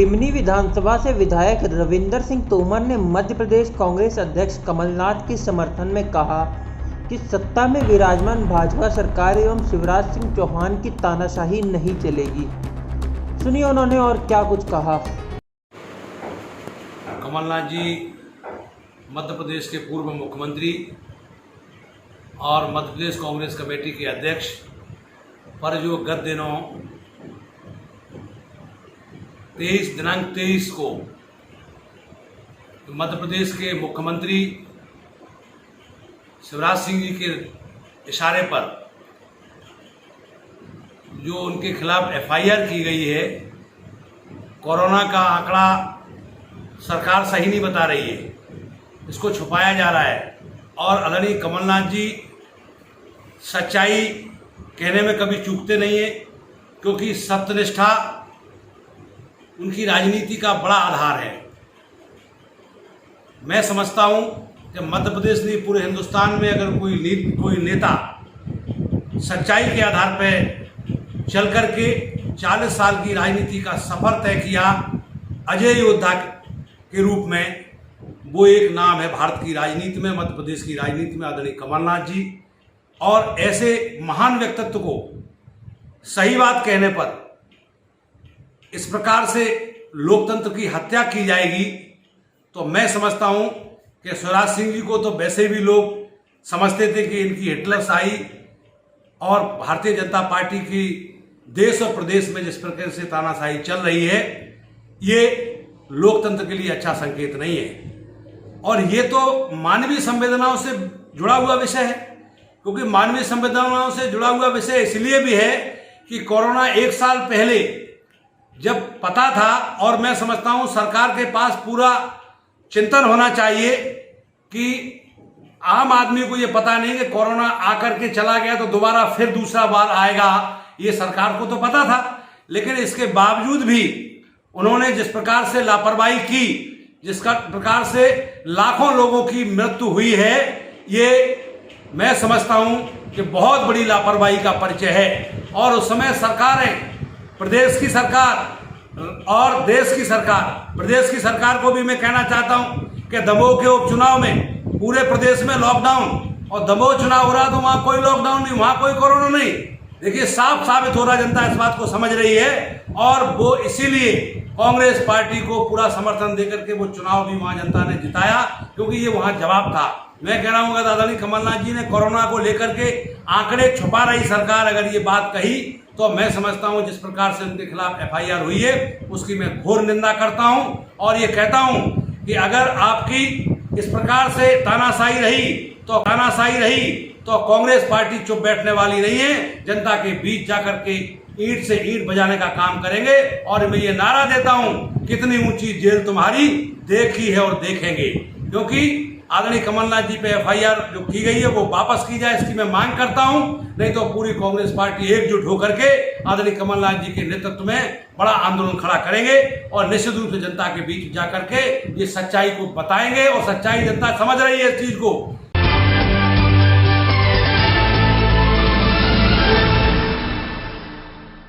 दिमनी विधानसभा से विधायक रविंदर सिंह तोमर ने मध्य प्रदेश कांग्रेस अध्यक्ष कमलनाथ के समर्थन में कहा कि सत्ता में विराजमान भाजपा सरकार एवं शिवराज सिंह चौहान की तानाशाही नहीं चलेगी। सुनिए उन्होंने और क्या कुछ कहा। कमलनाथ जी मध्य प्रदेश के पूर्व मुख्यमंत्री और मध्य प्रदेश कांग्रेस कमेटी के अध्यक्ष पर जो गत दिनों दिनांक 23 को मध्य प्रदेश के मुख्यमंत्री शिवराज सिंह जी के इशारे पर जो उनके खिलाफ एफआईआर की गई है, कोरोना का आंकड़ा सरकार सही नहीं बता रही है, इसको छुपाया जा रहा है और आदरणीय कमलनाथ जी सच्चाई कहने में कभी चूकते नहीं है, क्योंकि सत्यनिष्ठा उनकी राजनीति का बड़ा आधार है। मैं समझता हूं कि मध्य प्रदेश नहीं पूरे हिंदुस्तान में अगर कोई नेता सच्चाई के आधार पर चल करके 40 साल की राजनीति का सफर तय किया अजय योद्धा के रूप में, वो एक नाम है भारत की राजनीति में, मध्य प्रदेश की राजनीति में आदरणीय कमलनाथ जी। और ऐसे महान व्यक्तित्व को सही बात कहने पर इस प्रकार से लोकतंत्र की हत्या की जाएगी, तो मैं समझता हूं कि शिवराज सिंह जी को तो वैसे भी लोग समझते थे कि इनकी हिटलरशाही और भारतीय जनता पार्टी की देश और प्रदेश में जिस प्रकार से तानाशाही चल रही है, ये लोकतंत्र के लिए अच्छा संकेत नहीं है। और ये तो मानवीय संवेदनाओं से जुड़ा हुआ विषय है, क्योंकि मानवीय संवेदनाओं से जुड़ा हुआ विषय इसलिए भी है कि कोरोना 1 साल पहले जब पता था, और मैं समझता हूं सरकार के पास पूरा चिंतन होना चाहिए कि आम आदमी को यह पता नहीं कि कोरोना आकर के चला गया तो दोबारा फिर दूसरा बार आएगा, ये सरकार को तो पता था। लेकिन इसके बावजूद भी उन्होंने जिस प्रकार से लापरवाही की, जिस प्रकार से लाखों लोगों की मृत्यु हुई है, ये मैं समझता हूं कि बहुत बड़ी लापरवाही का परिचय है। और उस समय सरकारें, प्रदेश की सरकार और देश की सरकार, प्रदेश की सरकार को भी मैं कहना चाहता हूं कि दमोह के उपचुनाव में पूरे प्रदेश में लॉकडाउन, और दमोह चुनाव हो रहा तो वहां कोई लॉकडाउन नहीं, वहां कोई कोरोना नहीं। देखिए साफ साबित हो रहा, जनता इस बात को समझ रही है और वो इसीलिए कांग्रेस पार्टी को पूरा समर्थन देकर के वो चुनाव भी वहां जनता ने जिताया, क्योंकि ये वहां जवाब था। मैं कह रहा हूं कि आदरणीय कमलनाथ जी ने कोरोना को लेकर के आंकड़े छुपा रही सरकार अगर ये बात कही, तो मैं समझता हूं जिस प्रकार से उनके खिलाफ एफआईआर हुई है उसकी मैं घोर निंदा करता हूं। और ये कहता हूं कि अगर आपकी इस प्रकार से तानाशाही रही तो कांग्रेस पार्टी चुप बैठने वाली नहीं है, जनता के बीच जाकर के ईंट से ईंट बजाने का काम करेंगे। और मैं ये नारा देता हूं, कितनी ऊंची जेल तुम्हारी देखी है और देखेंगे, क्योंकि आदरणीय कमलनाथ जी पे एफआईआर जो की गई है वो वापस की जाए, इसकी मैं मांग करता हूं। नहीं तो पूरी कांग्रेस पार्टी एकजुट होकर के आदरणीय कमलनाथ जी के नेतृत्व में बड़ा आंदोलन खड़ा करेंगे और निश्चित रूप से जनता के बीच जाकर के ये सच्चाई को बताएंगे। और सच्चाई जनता समझ रही है इस चीज को